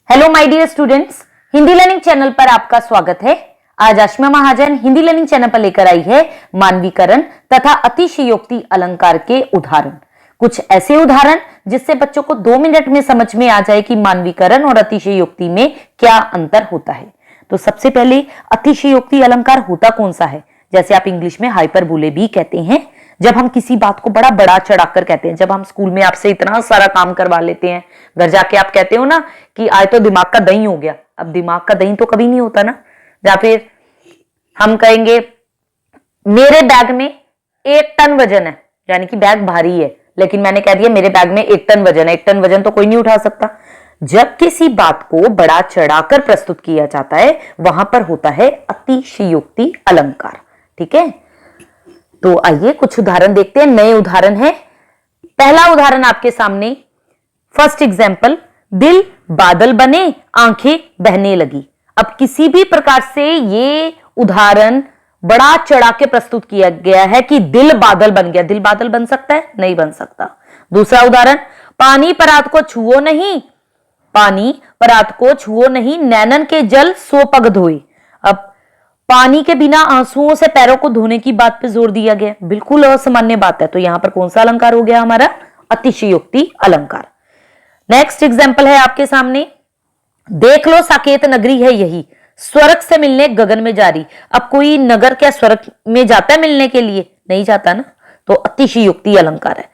Hello my dear students, Hindi learning channel पर आपका स्वागत है। आज आशमा महाजन हिंदी लर्निंग चैनल पर लेकर आई है मानवीकरण तथा अतिशयोक्ति अलंकार के उदाहरण। कुछ ऐसे उदाहरण जिससे बच्चों को 2 मिनट में समझ में आ जाए कि मानवीकरण और अतिशयोक्ति में क्या अंतर होता है। तो सबसे पहले अतिशयोक्ति अलंकार होता कौन सा है? जैसे आप इंग्लिश में हाइपरबोले भी कहते हैं, जब हम किसी बात को बड़ा बड़ा चढ़ाकर कहते हैं। जब हम स्कूल में आपसे इतना सारा काम करवा लेते हैं, घर जाके आप कहते हो ना कि आज तो दिमाग का दही हो गया। अब दिमाग का दही तो कभी नहीं होता ना। या फिर हम कहेंगे मेरे बैग में 1 टन वजन है, यानी कि बैग भारी है, लेकिन मैंने कह दिया मेरे बैग में 1 टन वजन है। 1 टन वजन तो कोई नहीं उठा सकता। जब किसी बात को बड़ा चढ़ाकर प्रस्तुत किया जाता है, वहां पर होता है अतिशयोक्ति अलंकार। ठीक है, तो आइए कुछ उदाहरण देखते हैं। नए उदाहरण है। पहला उदाहरण आपके सामने, फर्स्ट एग्जाम्पल, दिल बादल बने आंखें बहने लगी। अब किसी भी प्रकार से ये उदाहरण बड़ा चढ़ा के प्रस्तुत किया गया है कि दिल बादल बन गया। दिल बादल बन सकता है? नहीं बन सकता। दूसरा उदाहरण, पानी परात को छुओ नहीं, पानी परात को छुओ नहीं, नैनन के जल सो पग धोए। अब पानी के बिना आंसुओं से पैरों को धोने की बात पे जोर दिया गया, बिल्कुल असामान्य बात है। तो यहां पर कौन सा अलंकार हो गया हमारा? अतिशयोक्ति अलंकार। नेक्स्ट एग्जाम्पल है आपके सामने, देख लो साकेत नगरी है यही, स्वर्ग से मिलने गगन में जारी। अब कोई नगर क्या स्वर्ग में जाता है मिलने के लिए? नहीं जाता ना। तो अतिशयोक्ति अलंकार है।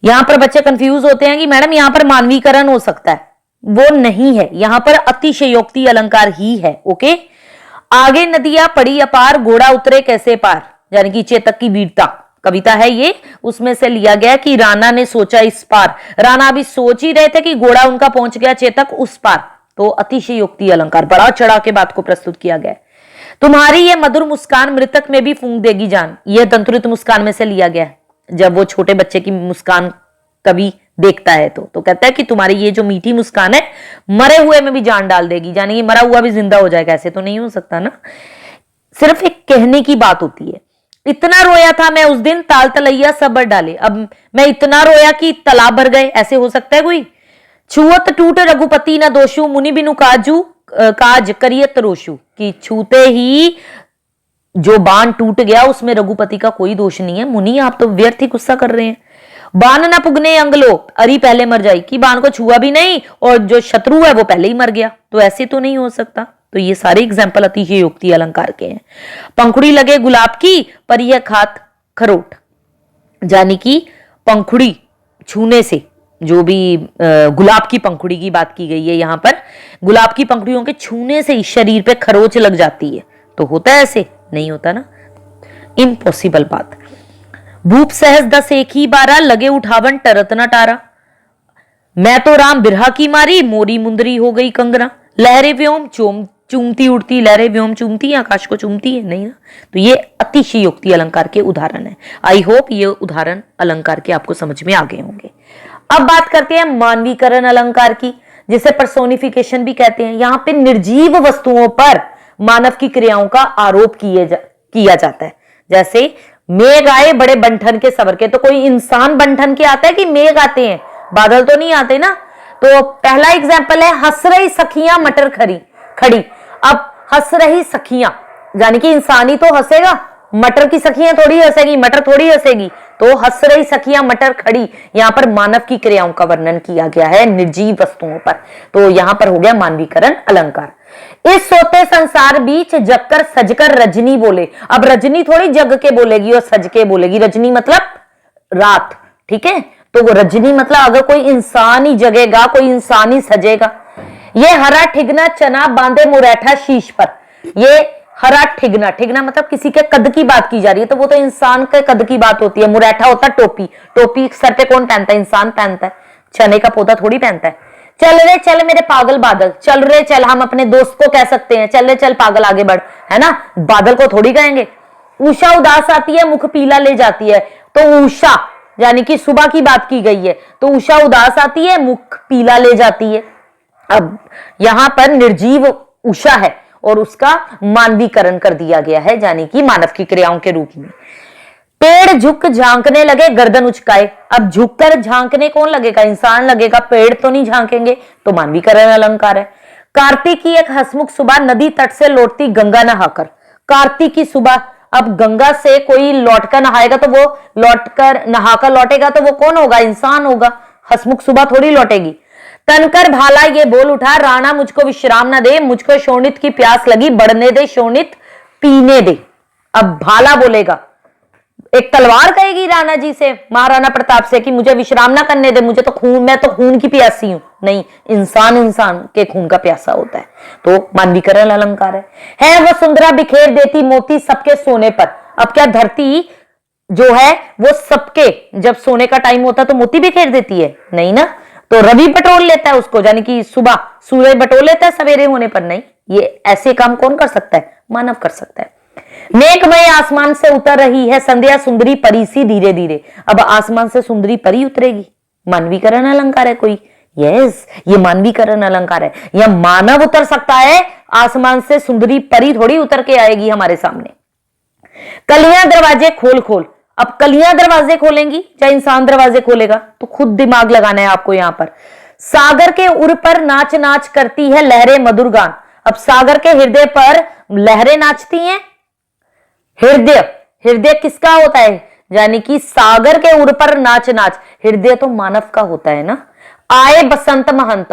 यहां पर बच्चे कंफ्यूज होते हैं कि मैडम यहां पर मानवीकरण हो सकता है, वो नहीं है, यहां पर अतिशयोक्ति अलंकार ही है। ओके, आगे नदियां पड़ी अपार, घोड़ा उतरे कैसे पार, यानी कि चेतक की वीरता कविता है ये, उसमें से लिया गया कि राणा ने सोचा इस पार। राणा अभी सोच ही रहे थे कि घोड़ा उनका पहुंच गया चेतक उस पार। तो अतिशयोक्ति अलंकार, बड़ा चढ़ा के बात को प्रस्तुत किया गया। तुम्हारी ये मधुर मुस्कान मृतक में भी फूंक देगी जान, यह दंतुरित मुस्कान में से लिया गया। जब वो छोटे बच्चे की मुस्कान कभी देखता है तो कहता है कि तुम्हारी ये जो मीठी मुस्कान है मरे हुए में भी जान डाल देगी, यानी कि मरा हुआ भी जिंदा हो जाएगा। ऐसे तो नहीं हो सकता ना, सिर्फ एक कहने की बात होती है। इतना रोया था मैं उस दिन, ताल तलैया सब भर डाले। अब मैं इतना रोया कि तालाब भर गए, ऐसे हो सकता है कोई? छुअत टूट रघुपति न दोषु, मुनि बिनु काजू काज करियत रोशु, कि छूते ही जो बाण टूट गया उसमें रघुपति का कोई दोष नहीं है। मुनि आप तो व्यर्थ ही गुस्सा कर रहे हैं। बाण न पुगने अंगलो, अरी पहले मर जाई, कि बाण को छुआ भी नहीं और जो शत्रु है वो पहले ही मर गया। तो ऐसे तो नहीं हो सकता। तो ये सारे एग्जाम्पल अतिशयोक्ति अलंकार के हैं। पंखुड़ी लगे गुलाब की, पर यह खात खरोट, यानी कि पंखुड़ी छूने से, जो भी गुलाब की पंखुड़ी की बात की गई है यहां पर, गुलाब की पंखुड़ियों के छूने से शरीर पे खरोच लग जाती है। तो होता है ऐसे? नहीं होता ना, इम्पॉसिबल बात। भूप सहज 10 एक ही बारा, लगे उठावन टरत न टारा। मैं तो राम बिरहा की मारी, मोरी मुंदरी हो गई कंगना। लहरे व्योम चूमती उड़ती, लहरे व्योम चूमती आकाश को चूमती है, नहीं ना। तो ये अतिशयोक्ति अलंकार के उदाहरण है। आई होप ये उदाहरण अलंकार के आपको समझ में आ गए होंगे। अब बात करते हैं मानवीकरण अलंकार की, जिसे पर्सोनिफिकेशन भी कहते हैं। यहां पे निर्जीव वस्तुओं पर मानव की क्रियाओं का आरोप किया जाता है। जैसे मेघ आए बड़े बंठन के सवर के, तो कोई इंसान बंठन के आता है कि मेघ आते हैं? बादल तो नहीं आते ना। तो पहला एग्जाम्पल है, हंस रही सखियां मटर खड़ी। अब हंस रही सखियां, यानी कि इंसान ही तो हंसेगा, मटर की सखियां थोड़ी हंसेगी, मटर थोड़ी हंसेगी। तो हंस रही सखियां मटर खड़ी, यहां पर मानव की क्रियाओं का वर्णन किया गया है निर्जीव वस्तुओं पर। तो यहां पर हो गया मानवीकरण अलंकार। इस सोते संसार बीच जगकर सजकर रजनी बोले। अब रजनी थोड़ी जग के बोलेगी और सज के बोलेगी, रजनी मतलब रात। ठीक है, तो वो रजनी मतलब अगर कोई इंसान ही जगेगा, कोई इंसान ही सजेगा। ये हरा ठिगना चना बांधे मुरैठा शीश पर। ये हरा ठिगना, ठिगना मतलब किसी के कद की बात की जा रही है, तो वो तो इंसान के कद की बात होती है। मुरैठा होता है टोपी, टोपी सर पे कौन पहनता है? इंसान पहनता है, चने का पौधा थोड़ी पहनता है। चल रे चल मेरे पागल बादल, चल रे चल, हम अपने दोस्त को कह सकते हैं चल रे चल पागल आगे बढ़, है ना। बादल को थोड़ी कहेंगे। उषा उदास आती है मुख पीला ले जाती है। तो उषा यानी कि सुबह की बात की गई है, तो उषा उदास आती है मुख पीला ले जाती है। अब यहां पर निर्जीव उषा है और उसका मानवीकरण कर दिया गया है, यानी कि मानव की क्रियाओं के रूप में। पेड़ झुक झांकने लगे गर्दन उचकाए। अब झुककर झांकने कौन लगेगा? इंसान लगेगा, पेड़ तो नहीं झांकेंगे, तो मानवीकरण अलंकार है। कार्तिक की एक हंसमुख सुबह नदी तट से लौटती गंगा नहाकर। कार्तिक की सुबह, अब गंगा से कोई लौटकर नहाएगा तो वो लौटकर नहाकर लौटेगा तो वो कौन होगा? इंसान होगा। हंसमुख सुबह थोड़ी लौटेगी। तनकर भाला ये बोल उठा, राणा मुझको विश्राम न दे, मुझको शोणित की प्यास लगी, बढ़ने दे शोणित पीने दे। अब भाला बोलेगा, एक तलवार कहेगी राणा जी से, महाराणा प्रताप से, कि मुझे विश्राम ना करने दे, मुझे तो खून, मैं तो खून की प्यासी हूं। नहीं, इंसान इंसान के खून का प्यासा होता है। तो मानवीकरण अलंकार है वसुंधरा बिखेर देती मोती सबके सोने पर। अब क्या धरती जो है वो सबके, जब सोने का टाइम होता तो मोती बिखेर देती है? नहीं ना। तो रवि बटोर लेता है उसको, यानी कि सुबह सूरज बटोर लेता है सवेरे होने पर? नहीं। ये ऐसे काम कौन कर सकता है? मानव कर सकता है। मेघमय आसमान से उतर रही है संध्या, सुंदरी परी सी धीरे धीरे। अब आसमान से सुंदरी परी उतरेगी, मानवीकरण अलंकार है कोई? यस, ये मानवीकरण अलंकार है। यह मानव उतर सकता है आसमान से, सुंदरी परी थोड़ी उतर के आएगी हमारे सामने। कलियां दरवाजे खोल खोल। अब कलियां दरवाजे खोलेंगी या इंसान दरवाजे खोलेगा? तो खुद दिमाग लगाना है आपको यहां पर। सागर के उर पर नाच नाच करती है लहरें मधुर गान। अब सागर के हृदय पर लहरें नाचती हैं। हृदय, हृदय किसका होता है? यानी कि सागर के उर पर नाच नाच, हृदय तो मानव का होता है ना। आए बसंत महंत।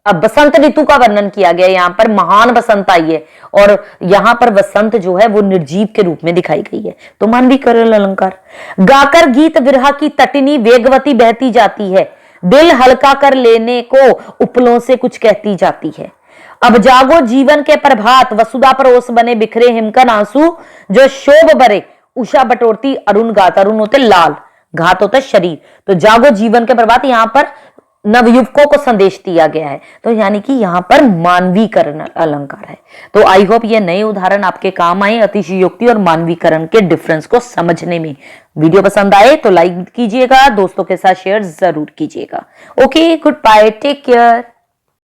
अब बसंत ऋतु का वर्णन किया गया यहां पर, महान बसंत आई है, और यहां पर बसंत जो है वो निर्जीव के रूप में दिखाई गई है। तो मानवीकरण अलंकार। गाकर गीत विरह की तटिनी वेगवती बहती जाती है, दिल हल्का कर लेने को उपलों से कुछ कहती जाती है। अब जागो जीवन के प्रभात, वसुधा परोस बने बिखरे हिमकन आंसू, जो शोभ बरे उषा बटोरती अरुण घात। अरुण होते लाल, घात होता शरीर। तो जागो जीवन के प्रभात, यहां पर नवयुवकों को संदेश दिया गया है। तो यानी कि यहां पर मानवीकरण अलंकार है। तो आई होप ये नए उदाहरण आपके काम आए अतिशयोक्ति और मानवीकरण के डिफरेंस को समझने में। वीडियो पसंद आए तो लाइक कीजिएगा, दोस्तों के साथ शेयर जरूर कीजिएगा। Okay, goodbye, take care.